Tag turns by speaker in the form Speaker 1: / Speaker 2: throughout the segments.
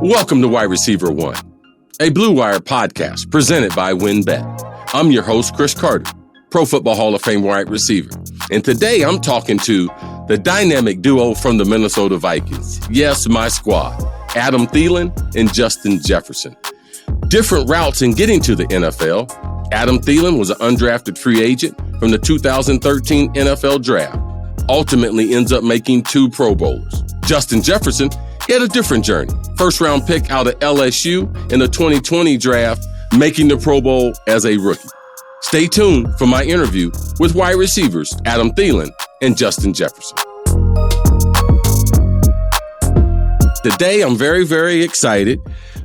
Speaker 1: Welcome to Wide Receiver 1, a Blue Wire podcast presented by WinBet. I'm your host, Cris Carter, Pro Football Hall of Fame wide receiver. And today I'm talking to the dynamic duo from the Minnesota Vikings. Yes, my squad, Adam Thielen and Justin Jefferson. Different routes in getting to the NFL. Adam Thielen was an undrafted free agent from the 2013 NFL Draft. Ultimately ends up making 2 Pro Bowlers. Justin Jefferson had a different journey. First-round pick out of LSU in the 2020 draft, making the Pro Bowl as a rookie. Stay tuned for my interview with wide receivers Adam Thielen and Justin Jefferson. Today, I'm very, very excited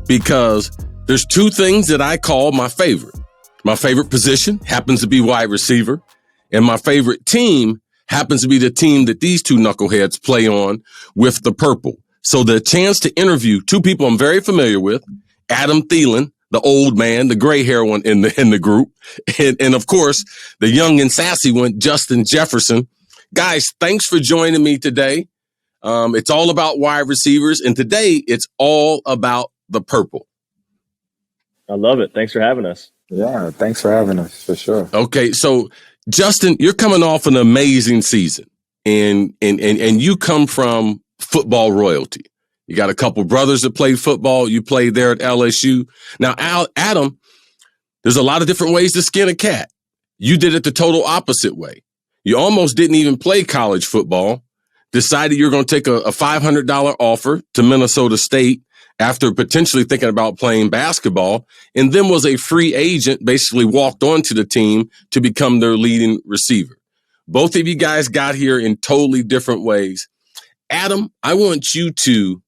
Speaker 1: because there's 2 things that I call my favorite. My favorite position happens to be wide receiver, and my favorite team happens to be the team that these 2 knuckleheads play on with the purple. So the chance to interview 2 people I'm very familiar with, Adam Thielen, the old man, the gray hair one in the group, and of course, the young and sassy one, Justin Jefferson. Guys, thanks for joining me today. It's all about wide receivers, and today it's all about the purple.
Speaker 2: I love it. Thanks for having us.
Speaker 3: Yeah, thanks for having us, for sure.
Speaker 1: Okay, so Justin, you're coming off an amazing season, and you come from football royalty. You got a couple brothers that played football. You played there at LSU. Now, Adam, there's a lot of different ways to skin a cat. You did it the total opposite way. You almost didn't even play college football, decided you're going to take a $500 offer to Minnesota State after potentially thinking about playing basketball, and then was a free agent, basically walked onto the team to become their leading receiver. Both of you guys got here in totally different ways. Adam, I want you to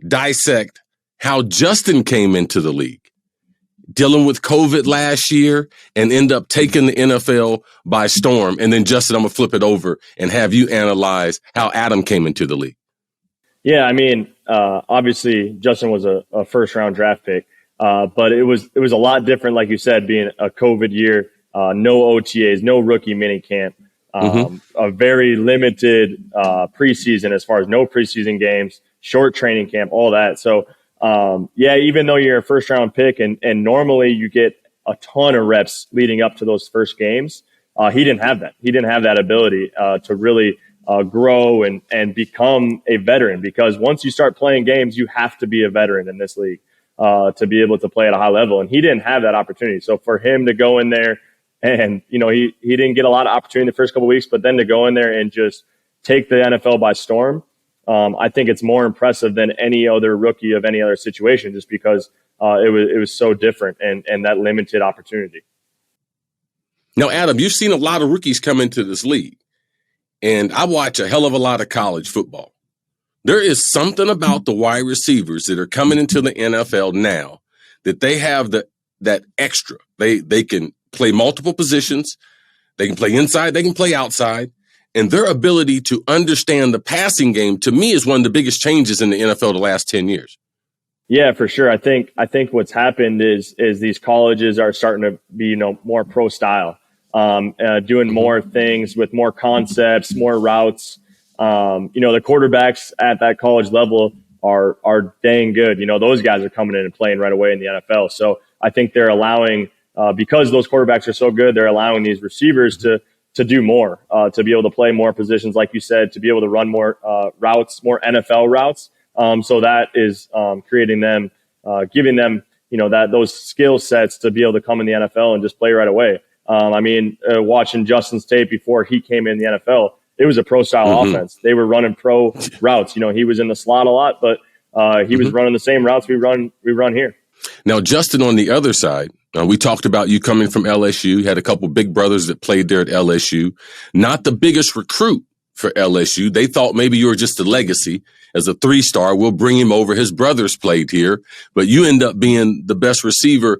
Speaker 1: dissect how Justin came into the league, dealing with COVID last year and end up taking the NFL by storm. And then, Justin, I'm going to flip it over and have you analyze how Adam came into the league.
Speaker 2: Yeah, I mean, obviously, Justin was a first-round draft pick, but it was a lot different, like you said, being a COVID year, no OTAs, no rookie minicamp. A very limited preseason as far as no preseason games, short training camp, all that. So, even though you're a first round pick and normally you get a ton of reps leading up to those first games, he didn't have that. He didn't have that ability to really grow and become a veteran, because once you start playing games, you have to be a veteran in this league to be able to play at a high level. And he didn't have that opportunity. So for him to go in there, and, he didn't get a lot of opportunity the first couple of weeks, but then to go in there and just take the NFL by storm, I think it's more impressive than any other rookie of any other situation, just because it was so different and that limited opportunity.
Speaker 1: Now, Adam, you've seen a lot of rookies come into this league, and I watch a hell of a lot of college football. There is something about the wide receivers that are coming into the NFL now that they have that extra. They can play multiple positions. They can play inside. They can play outside. And their ability to understand the passing game, to me, is one of the biggest changes in the NFL the last 10 years.
Speaker 2: Yeah, for sure. I think what's happened is these colleges are starting to be, more pro style, doing more things with more concepts, more routes. The quarterbacks at that college level are dang good. Those guys are coming in and playing right away in the NFL. So I think they're allowing, because those quarterbacks are so good, they're allowing these receivers to do more, to be able to play more positions, like you said, to be able to run more routes, more NFL routes. So that is creating them, giving them, those skill sets to be able to come in the NFL and just play right away. Watching Justin's tape before he came in the NFL, it was a pro style offense. They were running pro routes. He was in the slot a lot, but he was running the same routes we run here.
Speaker 1: Now, Justin, on the other side, we talked about you coming from LSU. You had a couple big brothers that played there at LSU. Not the biggest recruit for LSU. They thought maybe you were just a legacy as a 3-star. We'll bring him over. His brothers played here, but you end up being the best receiver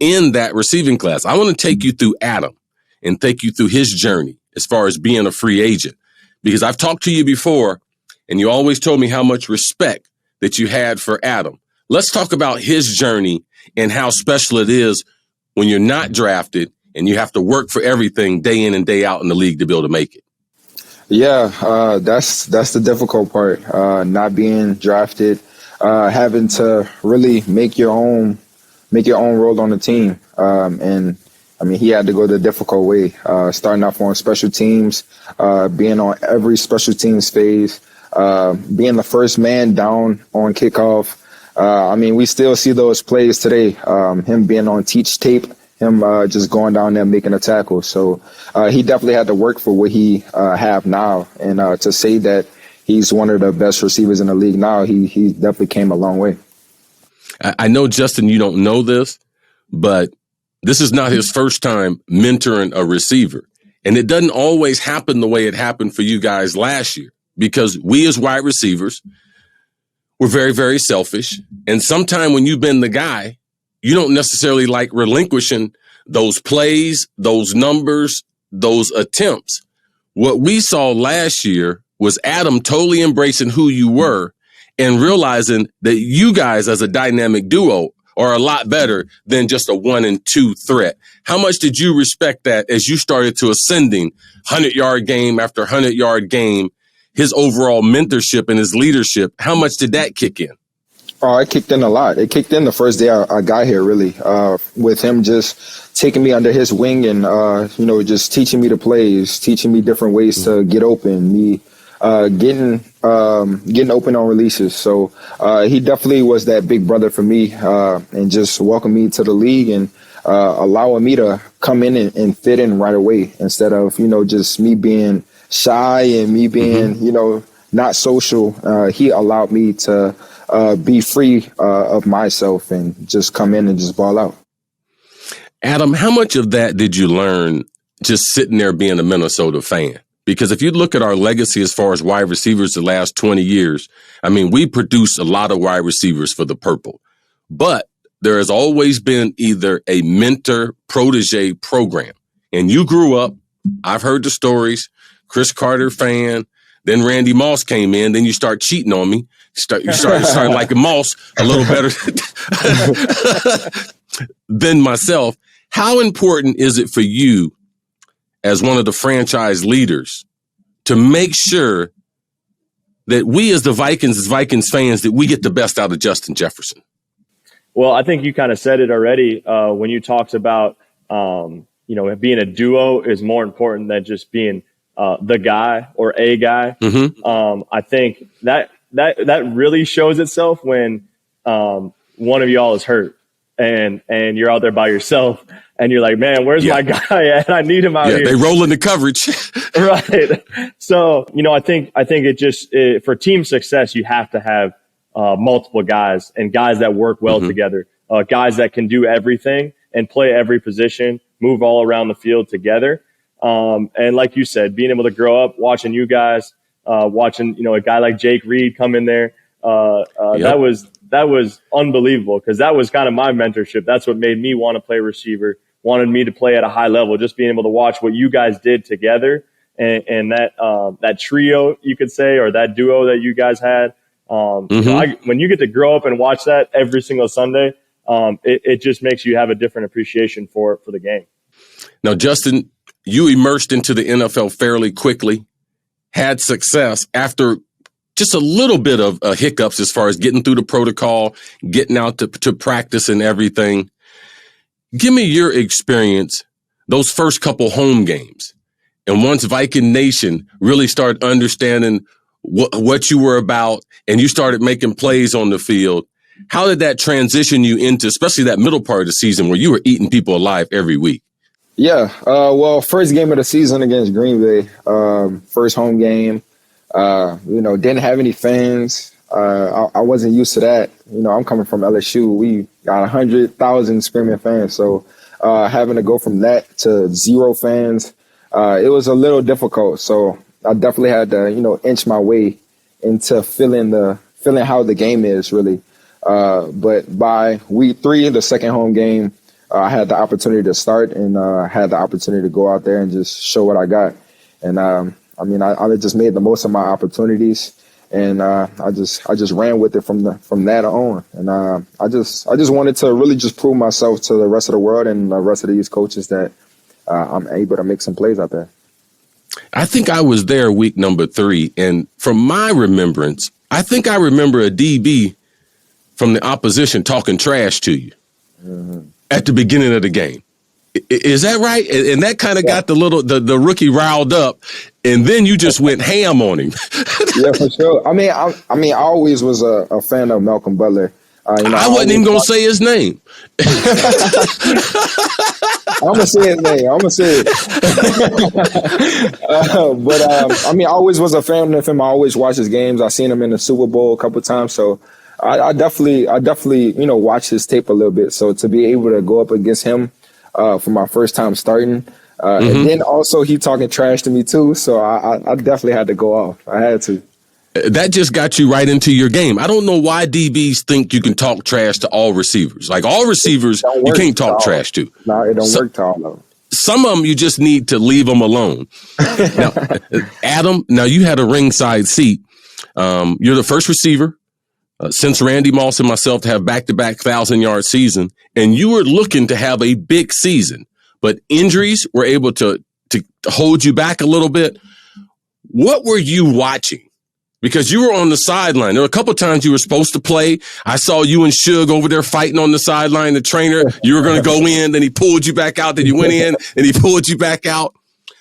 Speaker 1: in that receiving class. I want to take you through Adam and take you through his journey as far as being a free agent, because I've talked to you before and you always told me how much respect that you had for Adam. Let's talk about his journey and how special it is when you're not drafted and you have to work for everything day in and day out in the league to be able to make it.
Speaker 3: Yeah, that's the difficult part, not being drafted. having to really make your own role on the team. And I mean, he had to go the difficult way, starting off on special teams, being on every special teams phase, being the first man down on kickoff. I mean, we still see those plays today, him being on teach tape, him just going down there making a tackle. So he definitely had to work for what he have now. And to say that he's one of the best receivers in the league now, he definitely came a long way.
Speaker 1: I know, Justin, you don't know this, but this is not his first time mentoring a receiver. And it doesn't always happen the way it happened for you guys last year, because we as wide receivers, we're very, very selfish. And sometimes when you've been the guy, you don't necessarily like relinquishing those plays, those numbers, those attempts. What we saw last year was Adam totally embracing who you were and realizing that you guys as a dynamic duo are a lot better than just a 1 and 2 threat. How much did you respect that as you started to ascending 100-yard game after 100-yard game, his overall mentorship and his leadership? How much did that kick in?
Speaker 3: Oh, it kicked in a lot. It kicked in the first day I got here, really, with him just taking me under his wing and, just teaching me the plays, teaching me different ways to get open, me getting open on releases. So he definitely was that big brother for me, and just welcoming me to the league and allowing me to come in and fit in right away instead of, just me being shy and me being, not social. He allowed me to be free of myself and just come in and just ball out.
Speaker 1: Adam, how much of that did you learn just sitting there being a Minnesota fan? Because if you look at our legacy as far as wide receivers the last 20 years, I mean, we produced a lot of wide receivers for the Purple. But there has always been either a mentor protege program. And you grew up, I've heard the stories, Cris Carter fan, then Randy Moss came in, then you start cheating on me. You started liking Moss a little better than myself. How important is it for you as one of the franchise leaders to make sure that we as Vikings fans, that we get the best out of Justin Jefferson?
Speaker 2: Well, I think you kind of said it already when you talked about, being a duo is more important than just being the guy or a guy. Mm-hmm. I think that really shows itself when one of y'all is hurt and you're out there by yourself and you're like, man, where's my guy at? I need him out here.
Speaker 1: They roll in the coverage.
Speaker 2: Right. So, I think it just, for team success, you have to have multiple guys and guys that work well together, guys that can do everything and play every position, move all around the field together. And like you said, being able to grow up watching you guys, watching, a guy like Jake Reed come in there, that was unbelievable, because that was kind of my mentorship. That's what made me want to play receiver, wanted me to play at a high level, just being able to watch what you guys did together and that trio, you could say, or that duo that you guys had. When you get to grow up and watch that every single Sunday, it just makes you have a different appreciation for the game.
Speaker 1: Now, Justin, you immersed into the NFL fairly quickly, had success after just a little bit of hiccups as far as getting through the protocol, getting out to practice and everything. Give me your experience, those first couple home games. And once Viking Nation really started understanding what you were about and you started making plays on the field, how did that transition you into, especially that middle part of the season where you were eating people alive every week?
Speaker 3: Yeah. Well, first game of the season against Green Bay, first home game, didn't have any fans. I wasn't used to that. I'm coming from LSU. We got 100,000 screaming fans. So having to go from that to 0 fans, it was a little difficult. So I definitely had to, inch my way into feeling how the game is really. But by week 3, the second home game, I had the opportunity to start and had the opportunity to go out there and just show what I got. And I just made the most of my opportunities, and I just ran with it from that on. And I just wanted to really just prove myself to the rest of the world and the rest of these coaches that I'm able to make some plays out there.
Speaker 1: I think I was there week number 3, and from my remembrance, I think I remember a DB from the opposition talking trash to you at the beginning of the game. Is that right? And that kind of got the rookie riled up, and then you just went ham on him.
Speaker 3: Yeah, for sure. I mean, I always was a fan of Malcolm Butler.
Speaker 1: I wasn't even gonna say his name.
Speaker 3: I'm gonna say his name. I'm gonna say it. I mean, I always was a fan of him. I always watched his games. I seen him in the Super Bowl a couple times, so I definitely, watched his tape a little bit. So to be able to go up against him for my first time starting, and then also he talking trash to me too. So I definitely had to go off. I had to.
Speaker 1: That just got you right into your game. I don't know why DBs think you can talk trash to all receivers. Like all receivers, you can't talk trash to.
Speaker 3: No, it don't work to all of them.
Speaker 1: Some of them you just need to leave them alone. Now, Adam, you had a ringside seat. You're the first receiver since Randy Moss and myself to have back-to-back 1,000-yard season, and you were looking to have a big season, but injuries were able to hold you back a little bit. What were you watching? Because you were on the sideline. There were a couple times you were supposed to play. I saw you and Suge over there fighting on the sideline. The trainer, you were going to go in, then he pulled you back out. Then you went in, and he pulled you back out.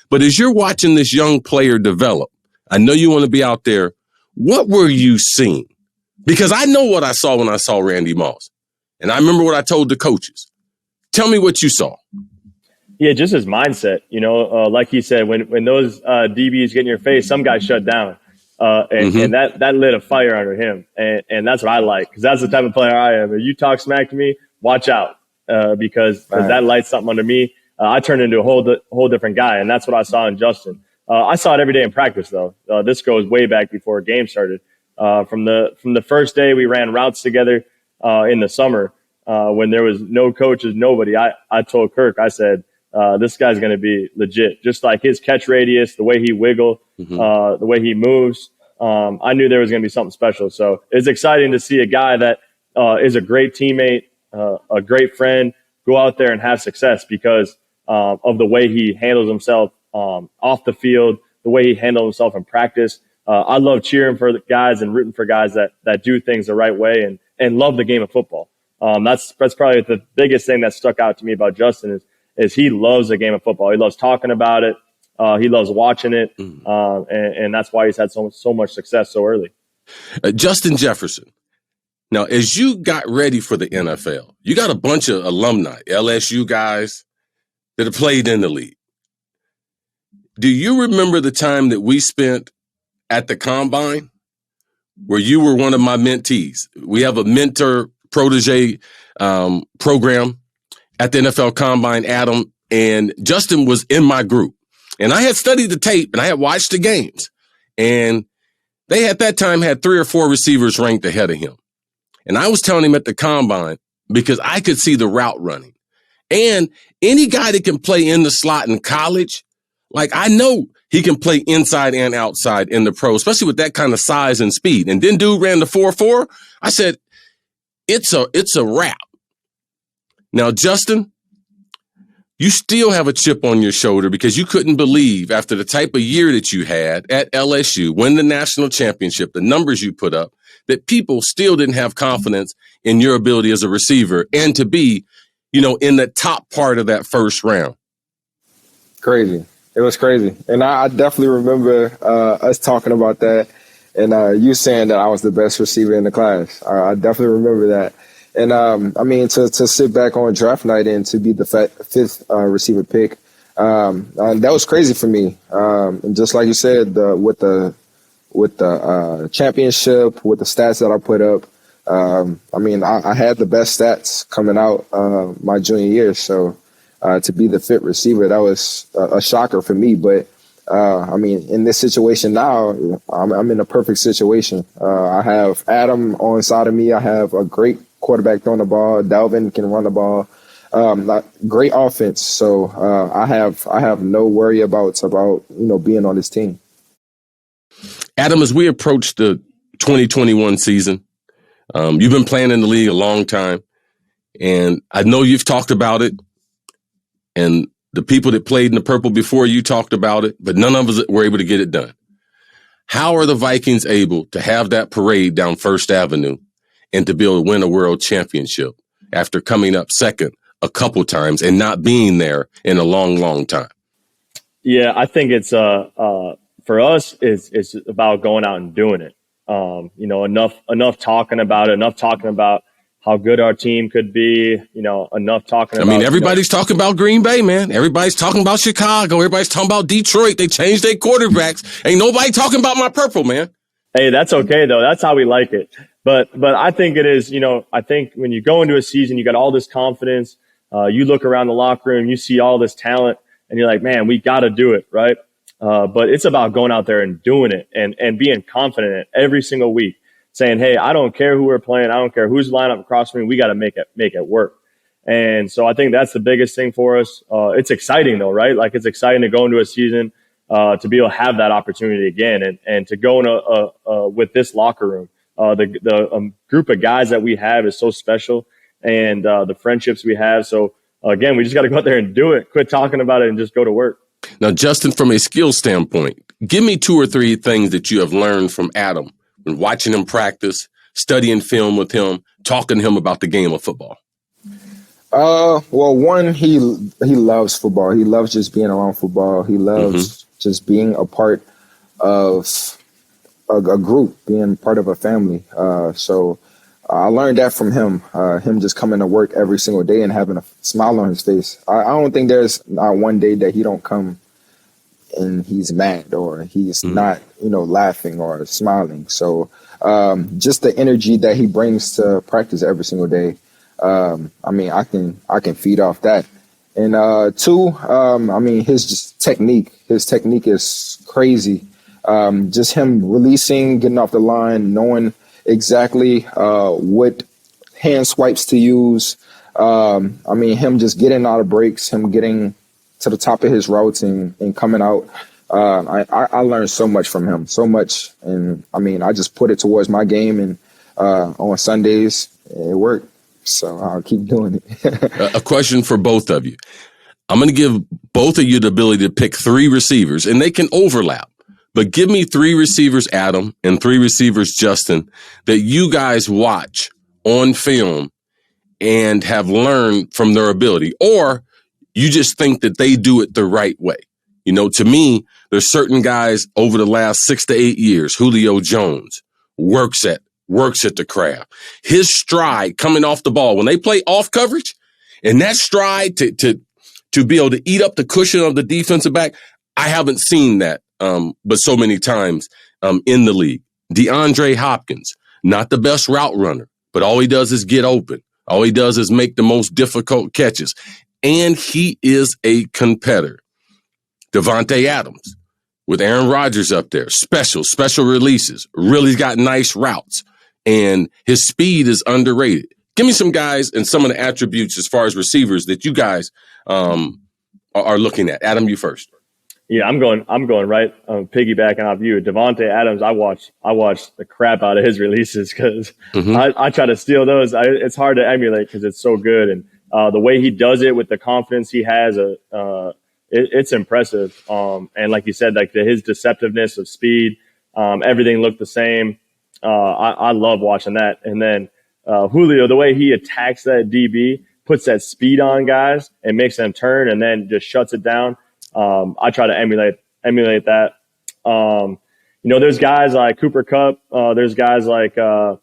Speaker 1: But as you're watching this young player develop, I know you want to be out there. What were you seeing? Because I know what I saw when I saw Randy Moss. And I remember what I told the coaches. Tell me what you saw.
Speaker 2: Yeah, just his mindset. Like he said, when those DBs get in your face, some guys shut down. And that lit a fire under him. And that's what I like, because that's the type of player I am. If you talk smack to me, watch out, because that lights something under me. I turn into a whole different guy. And that's what I saw in Justin. I saw it every day in practice, though. This goes way back before a game started. From the first day we ran routes together in the summer, when there was no coaches, nobody, I told Kirk, I said, this guy's going to be legit. Just like his catch radius, the way he wiggled, the way he moves. I knew there was going to be something special. So it's exciting to see a guy that is a great teammate, a great friend, go out there and have success because of the way he handles himself off the field, the way he handled himself in practice. I love cheering for the guys and rooting for guys that do things the right way and love the game of football. That's probably the biggest thing that stuck out to me about Justin is he loves the game of football. He loves talking about it. He loves watching it. And that's why he's had so much success so early.
Speaker 1: Justin Jefferson. Now, as you got ready for the NFL, you got a bunch of alumni, LSU guys that have played in the league. Do you remember the time that we spent at the Combine where you were one of my mentees? We have a mentor protege program at the NFL Combine, Adam, and Justin was in my group. And I had studied the tape and I had watched the games. And they at that time had 3 or 4 receivers ranked ahead of him. And I was telling him at the Combine because I could see the route running. And any guy that can play in the slot in college, like I know he can play inside and outside in the pro, especially with that kind of size and speed. And then dude ran the 4.4. I said, it's a wrap. Now, Justin, you still have a chip on your shoulder because you couldn't believe after the type of year that you had at LSU, win the national championship, the numbers you put up, that people still didn't have confidence in your ability as a receiver and to be, in the top part of that first round.
Speaker 3: Crazy. It was crazy. And I definitely remember us talking about that and you saying that I was the best receiver in the class. I definitely remember that. And to sit back on draft night and to be the 5th receiver pick, that was crazy for me. And just like you said, with the championship, with the stats that I put up, I had the best stats coming out my junior year. So to be the 5th receiver, that was a shocker for me. But in this situation now, I'm in a perfect situation. I have Adam on side of me. I have a great quarterback throwing the ball. Dalvin can run the ball. Great offense. So I have no worry about being on this team.
Speaker 1: Adam, as we approach the 2021 season, you've been playing in the league a long time, and I know you've talked about it, and the people that played in the purple before you talked about it, but none of us were able to get it done. How are the Vikings able to have that parade down First Avenue and to be able to win a world championship after coming up second a couple times and not being there in a long, long time?
Speaker 2: Yeah, I think it's for us, it's about going out and doing it. Enough talking about it, enough talking about how good our team could be, enough talking about.
Speaker 1: I mean, everybody's talking about Green Bay, man. Everybody's talking about Chicago. Everybody's talking about Detroit. They changed their quarterbacks. Ain't nobody talking about my purple, man.
Speaker 2: Hey, that's okay, though. That's how we like it. But I think it is, I think when you go into a season, you got all this confidence. You look around the locker room, you see all this talent, and you're like, man, we got to do it, right? But it's about going out there and doing it and being confident in it every single week, saying, hey, I don't care who we're playing. I don't care who's lined up across from me. We got to make it work. And so I think that's the biggest thing for us. It's exciting, though, right? Like, it's exciting to go into a season to be able to have that opportunity again and to go in with this locker room. The group of guys that we have is so special, and the friendships we have. So, again, we just got to go out there and do it. Quit talking about it and just go to work.
Speaker 1: Now, Justin, from a skill standpoint, give me 2 or 3 things that you have learned from Adam when watching him practice, studying film with him, talking to him about the game of football.
Speaker 3: Well, one, he loves football. He loves just being around football. He loves just being a part of a group, being part of a family. So I learned that from him, him just coming to work every single day and having a smile on his face. I don't think there's not one day that he don't come and he's mad or he's not, laughing or smiling. So just the energy that he brings to practice every single day. I can feed off that. And 2, his technique is crazy. Just him releasing, getting off the line, knowing exactly what hand swipes to use. Him just getting out of breaks, him getting to the top of his routes and coming out. I learned so much from him, so much. And I just put it towards my game, and on Sundays it worked. So I'll keep doing it.
Speaker 1: A question for both of you. I'm going to give both of you the ability to pick 3 receivers, and they can overlap. But give me 3 receivers, Adam, and 3 receivers, Justin, that you guys watch on film and have learned from their ability, or you just think that they do it the right way. To me, there's certain guys over the last 6 to 8 years, Julio Jones works at the craft. His stride coming off the ball, when they play off coverage, and that stride to be able to eat up the cushion of the defensive back, I haven't seen that. But so many times in the league. DeAndre Hopkins, not the best route runner, but all he does is get open. All he does is make the most difficult catches. And he is a competitor. Davante Adams, with Aaron Rodgers up there, special releases, really got nice routes, and his speed is underrated. Give me some guys and some of the attributes as far as receivers that you guys are looking at. Adam, you first.
Speaker 2: Yeah, I'm going right. Piggybacking off you, Davante Adams. I watched the crap out of his releases because I try to steal those. It's hard to emulate because it's so good, and the way he does it with the confidence he has, it's impressive. And like you said, like his deceptiveness of speed, everything looked the same. I love watching that. And then Julio, the way he attacks that DB, puts that speed on guys and makes them turn, and then just shuts it down. I try to emulate that. There's guys like Cooper Kupp. There's guys like, I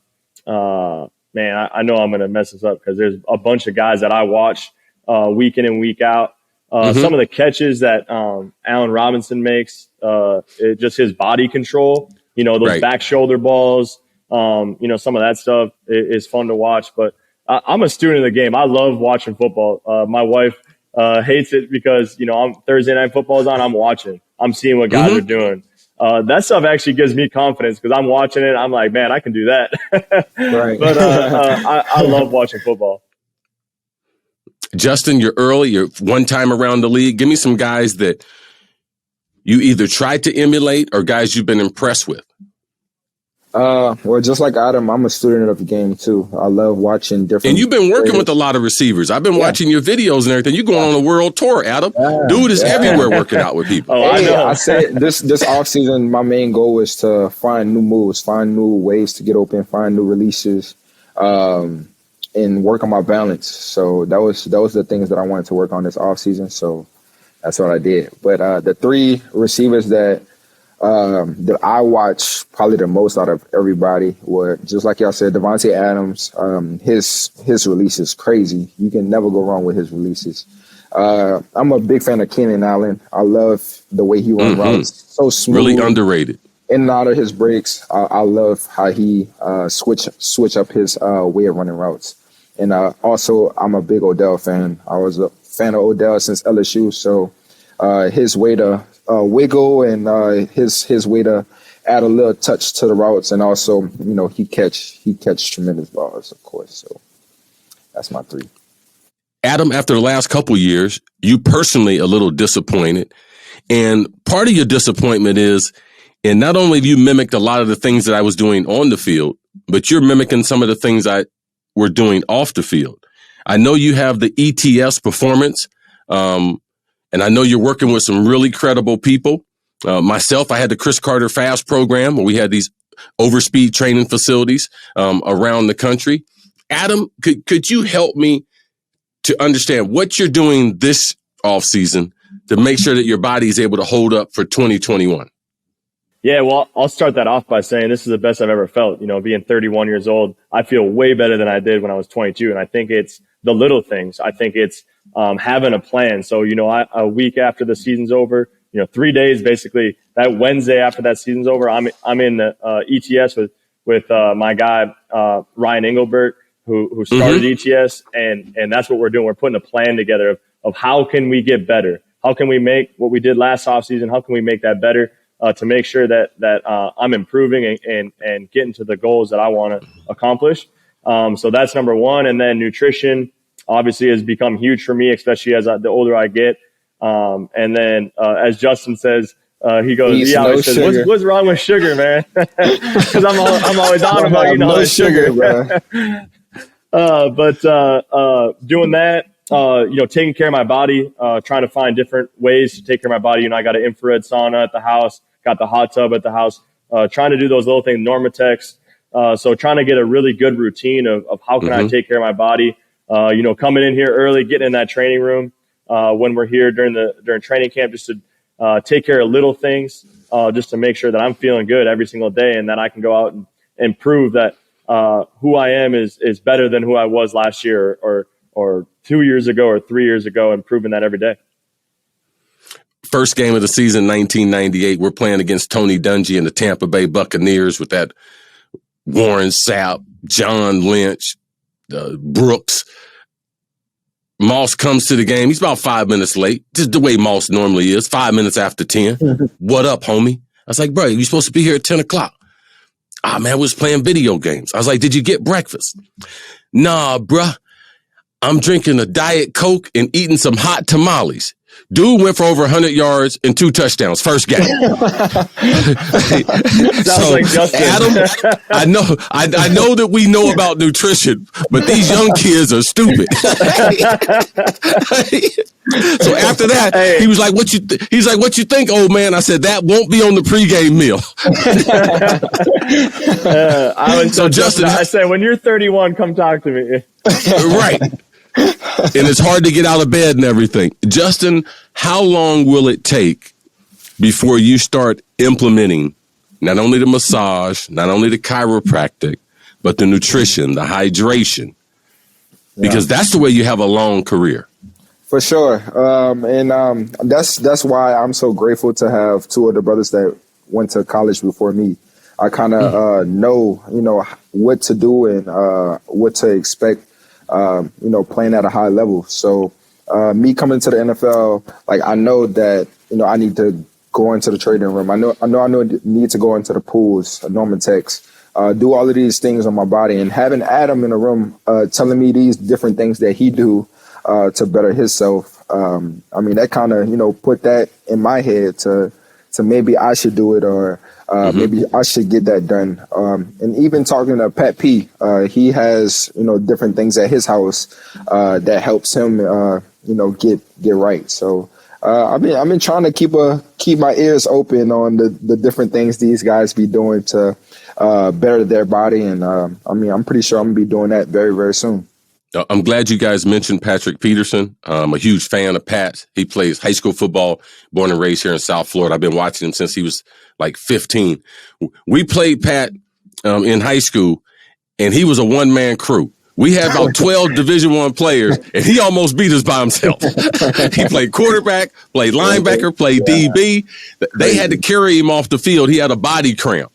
Speaker 2: know I'm going to mess this up because there's a bunch of guys that I watch week in and week out. Some of the catches that Allen Robinson makes, just his body control, those back shoulder balls, some of that stuff is fun to watch. But I'm a student of the game. I love watching football. My wife hates it because, Thursday night football is on. I'm watching. I'm seeing what guys are doing. That stuff actually gives me confidence because I'm watching it. I'm like, man, I can do that.
Speaker 3: Right.
Speaker 2: But I love watching football.
Speaker 1: Justin, you're one time around the league. Give me some guys that you either tried to emulate or guys you've been impressed with.
Speaker 3: Well, just like Adam, I'm a student of the game too. I love watching different.
Speaker 1: And you've been working with a lot of receivers. I've been watching your videos and everything. You're going on a world tour, Adam. Dude is everywhere working out with people.
Speaker 2: I know.
Speaker 3: I said this offseason, my main goal is to find new moves, find new ways to get open, find new releases. and work on my balance. So that was the things that I wanted to work on this off season. So that's what I did. But the three receivers that I watched probably the most out of everybody were, just like y'all said, Devontae Adams. His release is crazy. You can never go wrong with his releases. I'm a big fan of Keenan Allen. I love the way he runs routes. So smooth.
Speaker 1: Really underrated.
Speaker 3: In and out of his breaks, I love how he switch up his way of running routes. And also, I'm a big Odell fan. I was a fan of Odell since LSU. So his way to wiggle and his way to add a little touch to the routes, and also, he catch tremendous balls, of course. So that's my three.
Speaker 1: Adam, after the last couple years, you personally a little disappointed, and part of your disappointment is, and not only have you mimicked a lot of the things that I was doing on the field, but you're mimicking some of the things I were doing off the field. I know you have the ETS performance, and I know you're working with some really credible people. Myself, I had the Cris Carter Fast program where we had these overspeed training facilities around the country. Adam, could you help me to understand what you're doing this offseason to make sure that your body is able to hold up for 2021?
Speaker 2: Yeah, well, I'll start that off by saying this is the best I've ever felt. Being 31 years old, I feel way better than I did when I was 22. And I think it's the little things. I think it's having a plan. So, a week after the season's over, 3 days, basically that Wednesday after that season's over, I'm in the ETS with my guy, Ryan Engelbert, who started ETS. And that's what we're doing. We're putting a plan together of how can we get better? How can we make what we did last offseason? How can we make that better? To make sure that I'm improving and getting to the goals that I want to accomplish. So that's number one. And then nutrition obviously has become huge for me, especially as the older I get. And then as Justin says, he goes, says, what's wrong with sugar, man? Because I'm always on about,
Speaker 3: no sugar, bro.
Speaker 2: But doing that, taking care of my body, trying to find different ways to take care of my body. I got an infrared sauna at the house, got the hot tub at the house, trying to do those little things, Normatex. So trying to get a really good routine of how can I take care of my body, coming in here early, getting in that training room, when we're here during training camp, just to take care of little things, just to make sure that I'm feeling good every single day and that I can go out and prove that, who I am is better than who I was last year or 2 years ago or 3 years ago, and proving that every day.
Speaker 1: First game of the season, 1998, we're playing against Tony Dungy and the Tampa Bay Buccaneers with that Warren Sapp, John Lynch, Brooks. Moss comes to the game. He's about 5 minutes late, just the way Moss normally is, 5 minutes after 10. What up, homie? I was like, bro, you supposed to be here at 10 o'clock. Ah, man, we was playing video games. I was like, did you get breakfast? Nah, bruh. I'm drinking a Diet Coke and eating some hot tamales. Dude went for over 100 yards and 2 touchdowns first game.
Speaker 2: Sounds like Justin.
Speaker 1: Adam, I know that we know about nutrition, but these young kids are stupid. So after that, he was like, "What you think, old man?" I said, "That won't be on the pregame meal."
Speaker 2: Justin, I said, when you're 31, come talk to me.
Speaker 1: Right. And it's hard to get out of bed and everything. Justin, how long will it take before you start implementing not only the massage, not only the chiropractic, but the nutrition, the hydration? Because that's the way you have a long career.
Speaker 3: For sure. That's why I'm so grateful to have two of the brothers that went to college before me. I kind of know what to do and what to expect. Playing at a high level. So me coming to the NFL, I know that, I need to go into the trading room. I know need to go into the pools, Normatex, do all of these things on my body, and having Adam in the room telling me these different things that he do to better himself. That kind of, put that in my head to maybe I should do it, or maybe I should get that done. And even talking to Pat P, he has, different things at his house that helps him, get right. So I've been trying to keep my ears open on the different things these guys be doing to better their body. And I'm pretty sure I'm gonna be doing that very, very soon.
Speaker 1: I'm glad you guys mentioned Patrick Peterson. I'm a huge fan of Pat. He plays high school football, born and raised here in South Florida. I've been watching him since he was like 15. We played Pat in high school, and he was a one-man crew. We had about 12 Division I players, and he almost beat us by himself. He played quarterback, played linebacker, played DB. They had to carry him off the field. He had a body cramp.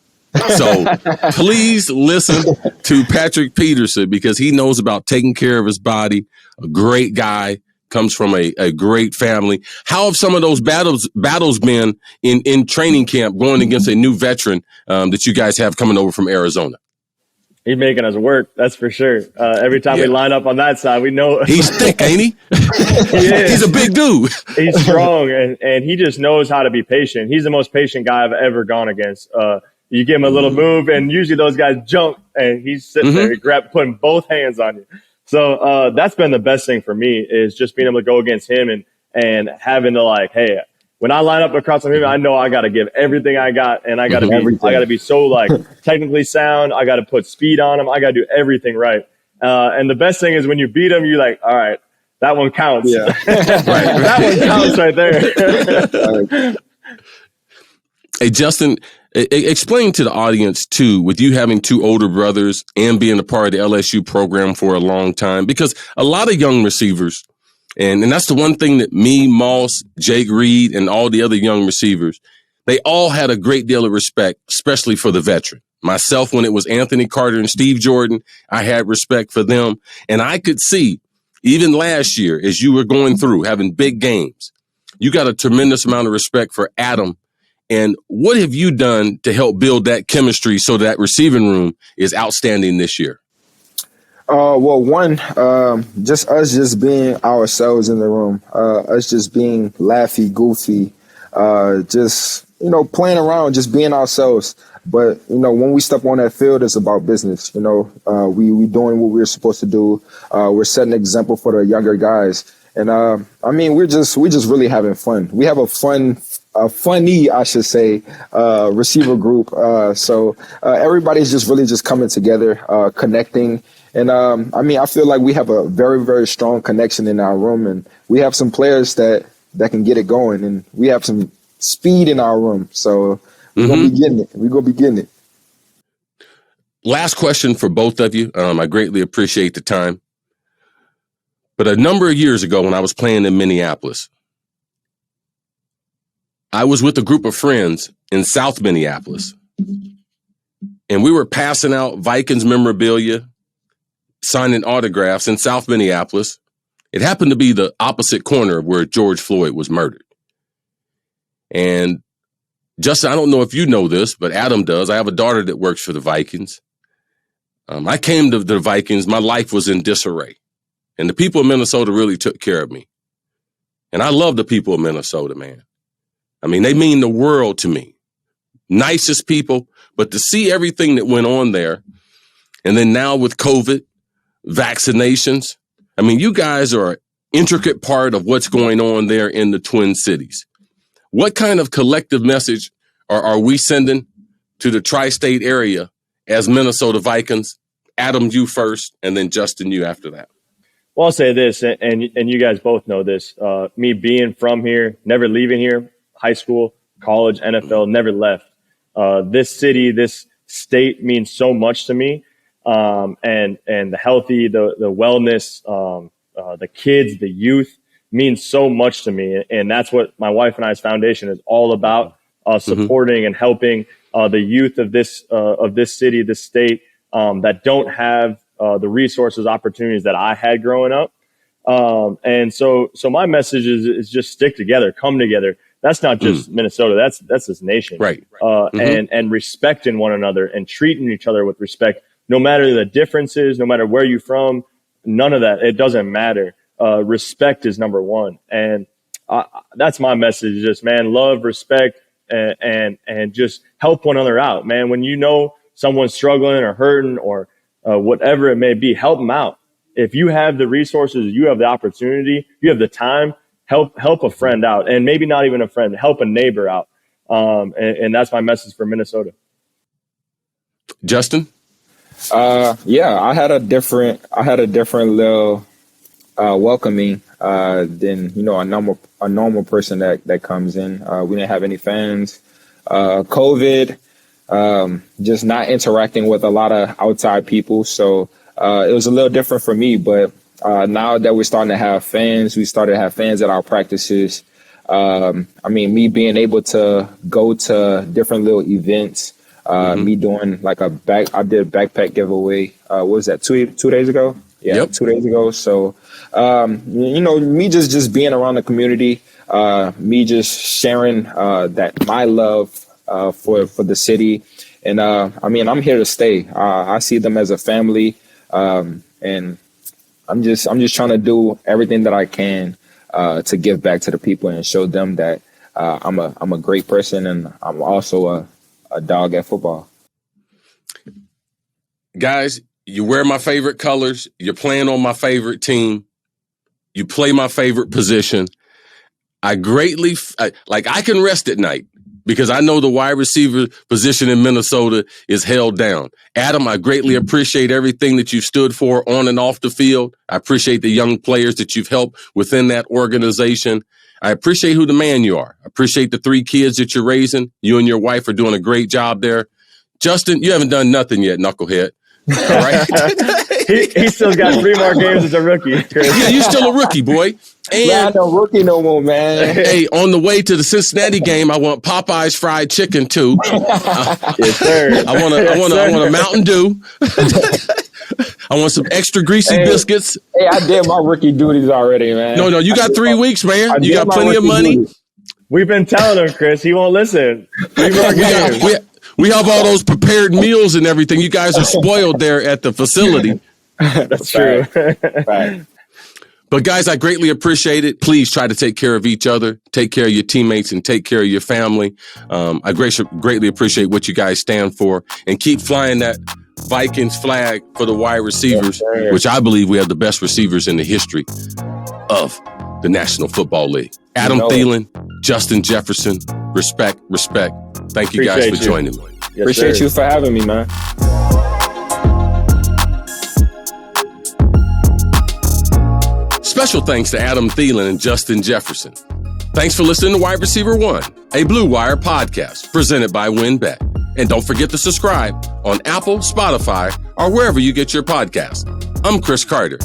Speaker 1: So please listen to Patrick Peterson because he knows about taking care of his body. A great guy, comes from a great family. How have some of those battles been in training camp going against a new veteran that you guys have coming over from Arizona?
Speaker 2: He's making us work, that's for sure. Every time we line up on that side, we know
Speaker 1: he's thick, ain't he? He's a big dude.
Speaker 2: He's strong, and he just knows how to be patient. He's the most patient guy I've ever gone against. You give him a little move, and usually those guys jump, and he's sitting there, putting both hands on you. So that's been the best thing for me is just being able to go against him and having to like, hey, when I line up across from him, I know I got to give everything I got, and I got to be so like technically sound. I got to put speed on him. I got to do everything right. And the best thing is when you beat him, you're like, all right, that one counts. Yeah. That one counts right there.
Speaker 1: Hey, Justin, explain to the audience, too, with you having two older brothers and being a part of the LSU program for a long time, because a lot of young receivers, and that's the one thing that me, Moss, Jake Reed, and all the other young receivers, they all had a great deal of respect, especially for the veteran. Myself, when it was Anthony Carter and Steve Jordan, I had respect for them. And I could see, even last year, as you were going through, having big games, you got a tremendous amount of respect for Adam. And what have you done to help build that chemistry so that receiving room is outstanding this year?
Speaker 3: Well, one, just us just being ourselves in the room, us just being laughy, goofy, just, playing around, just being ourselves. But, when we step on that field, it's about business. We doing what we're supposed to do. We're setting an example for the younger guys. And, we're just really having fun. We have a funny, I should say, receiver group. So everybody's just really just coming together, connecting. And I feel like we have a very, very strong connection in our room, and we have some players that can get it going, and we have some speed in our room. So we're gonna be getting it. We're gonna be getting it.
Speaker 1: Last question for both of you. I greatly appreciate the time. But a number of years ago, when I was playing in Minneapolis, I was with a group of friends in South Minneapolis, and we were passing out Vikings memorabilia, signing autographs in South Minneapolis. It happened to be the opposite corner of where George Floyd was murdered. And Justin, I don't know if you know this, but Adam does. I have a daughter that works for the Vikings. I came to the Vikings. My life was in disarray. And the people of Minnesota really took care of me. And I love the people of Minnesota, man. They mean the world to me. Nicest people. But to see everything that went on there, and then now with COVID, vaccinations, you guys are an intricate part of what's going on there in the Twin Cities. What kind of collective message are we sending to the tri-state area as Minnesota Vikings? Adam, you first, and then Justin, you after that.
Speaker 2: Well, I'll say this, and you guys both know this. Me being from here, never leaving here, high school, college, NFL, never left. This city, this state means so much to me. And the healthy, the wellness, the kids, the youth means so much to me. And that's what my wife and I's foundation is all about, supporting and helping the youth of this city, this state, that don't have the resources, opportunities that I had growing up. And so my message is just stick together, come together. That's not just Minnesota. That's this nation.
Speaker 1: Right.
Speaker 2: And respecting one another and treating each other with respect, no matter the differences, no matter where you're from, none of that. It doesn't matter. Respect is number one. And that's my message. Just, man, love, respect, and just help one another out, man. When you know someone's struggling or hurting or whatever it may be, help them out. If you have the resources, you have the opportunity, you have the time, help a friend out. And maybe not even a friend, help a neighbor out. And that's my message for Minnesota.
Speaker 1: Justin?
Speaker 3: Yeah, I had a different little welcoming than a normal person that comes in. We didn't have any fans. COVID, just not interacting with a lot of outside people, so it was a little different for me. But now that we're starting to have fans, we started to have fans at our practices. Me being able to go to different little events. Me doing I did a backpack giveaway. What was that, 2 days ago? Yeah, yep. 2 days ago. So, me just being around the community, me just sharing that my love for the city, and I'm here to stay. I see them as a family, and I'm just trying to do everything that I can to give back to the people and show them that I'm a great person, and I'm also a dog at football.
Speaker 1: Guys, you wear my favorite colors. You're playing on my favorite team. You play my favorite position. I can rest at night because I know the wide receiver position in Minnesota is held down. Adam, I greatly appreciate everything that you've stood for on and off the field. I appreciate the young players that you've helped within that organization. I appreciate who the man you are. I appreciate the 3 kids that you're raising. You and your wife are doing a great job there. Justin, you haven't done nothing yet, knucklehead. All right?
Speaker 2: he still got 3 more games as a rookie, Chris.
Speaker 1: Yeah, you're still a rookie, boy. And
Speaker 3: not no rookie no more, man.
Speaker 1: Hey, on the way to the Cincinnati game, I want Popeye's fried chicken too.
Speaker 2: Yes, sir.
Speaker 1: I want a Mountain Dew. I want some extra greasy biscuits.
Speaker 3: Hey, I did my rookie duties already, man.
Speaker 1: No, you got 3 weeks, man. You got plenty of money.
Speaker 3: Duties.
Speaker 2: We've been telling him, Chris. He won't listen. 3 more games.
Speaker 1: We have all those prepared meals and everything. You guys are spoiled there at the facility.
Speaker 2: That's true.
Speaker 3: Right.
Speaker 1: But guys, I greatly appreciate it. Please try to take care of each other, take care of your teammates, and take care of your family. I greatly appreciate what you guys stand for, and keep flying that Vikings flag for the wide receivers, which I believe we have the best receivers in the history of the National Football League. Adam Thielen, Justin Jefferson, respect. Thank you guys for joining me.
Speaker 2: Yes,
Speaker 3: appreciate you for having me, man.
Speaker 1: Special thanks to Adam Thielen and Justin Jefferson. Thanks for listening to Wide Receiver 1, a Blue Wire podcast presented by WinBet. And don't forget to subscribe on Apple, Spotify, or wherever you get your podcasts. I'm Cris Carter.